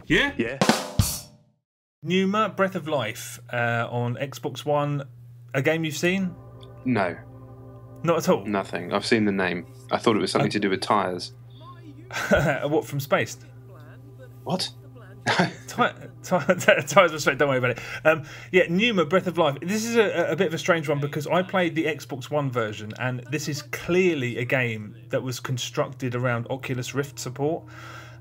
Yeah? Yeah. Pneuma, Breath of Life on Xbox One. A game you've seen? No, Not at all? nothing. I've seen the name. I thought it was something to do with tyres. What, from Spaced? What? Tires respect, don't worry about it. Yeah, Pneuma, Breath of Life. This is a bit of a strange one because I played the Xbox One version, and this is clearly a game that was constructed around Oculus Rift support.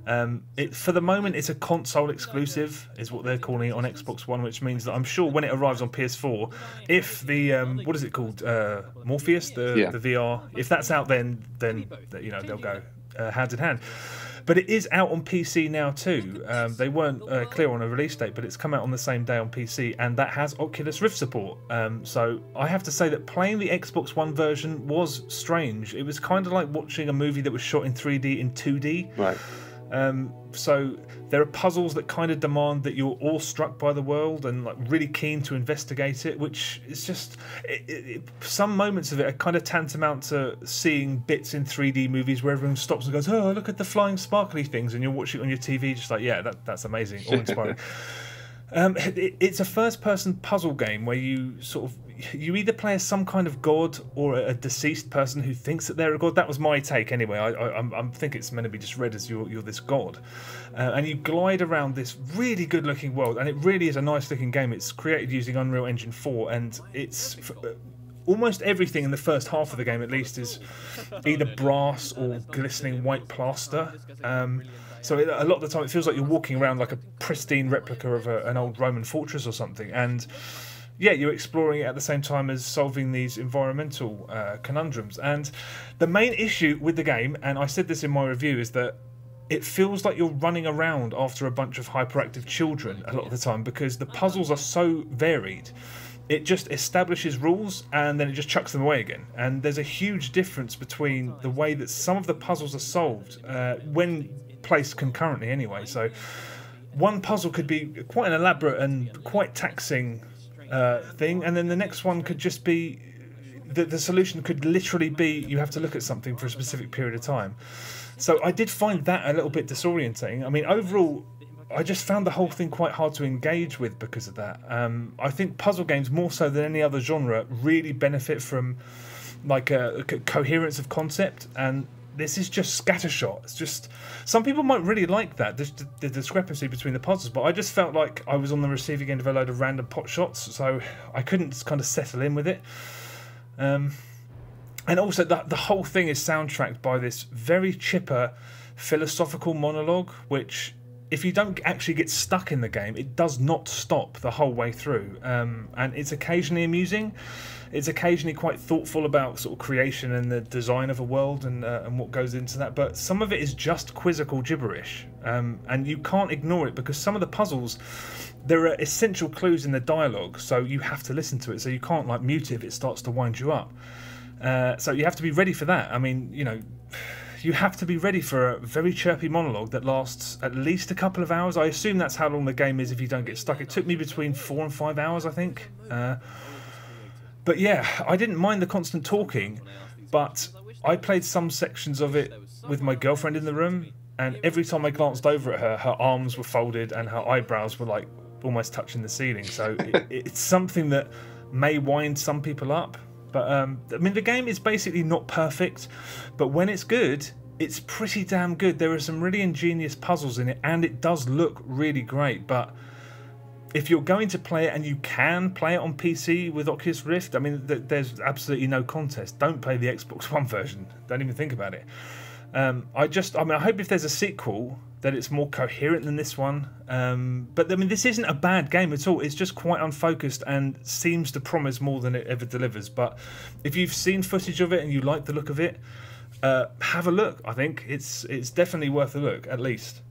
For the moment, it's a console exclusive, is what they're calling it on Xbox One, which means that I'm sure when it arrives on PS4, if the what is it called, Morpheus, the VR, if that's out, then you know they'll go hand in hand. But it is out on PC now too. They weren't clear on a release date, but it's come out on the same day on PC, and that has Oculus Rift support. So I have to say that playing the Xbox One version was strange. It was kind of like watching a movie that was shot in 3D in 2D. Right. So there are puzzles that kind of demand that you're awestruck by the world and like really keen to investigate it, which is just some moments of it are kind of tantamount to seeing bits in 3D movies where everyone stops and goes, "Oh, look at the flying sparkly things," and you're watching it on your TV, just like, yeah, that's amazing, awe-inspiring. It's a first-person puzzle game where you either play as some kind of god or a deceased person who thinks that they're a god. That was my take anyway. I think it's meant to be just read as you're this god, and you glide around this really good-looking world, and it really is a nice-looking game. It's created using Unreal Engine 4, and it's almost everything in the first half of the game, at least, is either brass or glistening white plaster. So a lot of the time it feels like you're walking around like a pristine replica of an old Roman fortress or something. And yeah, you're exploring it at the same time as solving these environmental conundrums. And the main issue with the game, and I said this in my review, is that it feels like you're running around after a bunch of hyperactive children a lot of the time because the puzzles are so varied. It just establishes rules and then it just chucks them away again. And there's a huge difference between the way that some of the puzzles are solved when placed concurrently anyway. So one puzzle could be quite an elaborate and quite taxing thing, and then the next one could just be the solution could literally be you have to look at something for a specific period of time. So I did find that a little bit disorientating. I mean, overall, I just found the whole thing quite hard to engage with because of that. I think puzzle games, more so than any other genre, really benefit from like a coherence of concept, and this is just scattershot. It's just, some people might really like that, the discrepancy between the puzzles, but I just felt like I was on the receiving end of a load of random pot shots, so I couldn't kind of settle in with it. And also the whole thing is soundtracked by this very chipper philosophical monologue, which, if you don't actually get stuck in the game, it does not stop the whole way through. And it's occasionally amusing. It's occasionally quite thoughtful about sort of creation and the design of a world and what goes into that. But some of it is just quizzical gibberish. And you can't ignore it because some of the puzzles, there are essential clues in the dialogue, so you have to listen to it. So you can't like mute it if it starts to wind you up. So you have to be ready for that. I mean, you know, you have to be ready for a very chirpy monologue that lasts at least a couple of hours. I assume that's how long the game is if you don't get stuck. It took me between 4 and 5 hours, I think. But yeah, I didn't mind the constant talking, but I played some sections of it with my girlfriend in the room, and every time I glanced over at her, her arms were folded and her eyebrows were like almost touching the ceiling. So it's something that may wind some people up. But I mean, the game is basically not perfect, but when it's good, it's pretty damn good. There are some really ingenious puzzles in it, and it does look really great. But if you're going to play it, and you can play it on PC with Oculus Rift, I mean, there's absolutely no contest. Don't play the Xbox One version. Don't even think about it. I mean, I hope if there's a sequel that it's more coherent than this one. But I mean, this isn't a bad game at all. It's just quite unfocused and seems to promise more than it ever delivers. But if you've seen footage of it and you like the look of it, have a look. I think it's definitely worth a look, at least.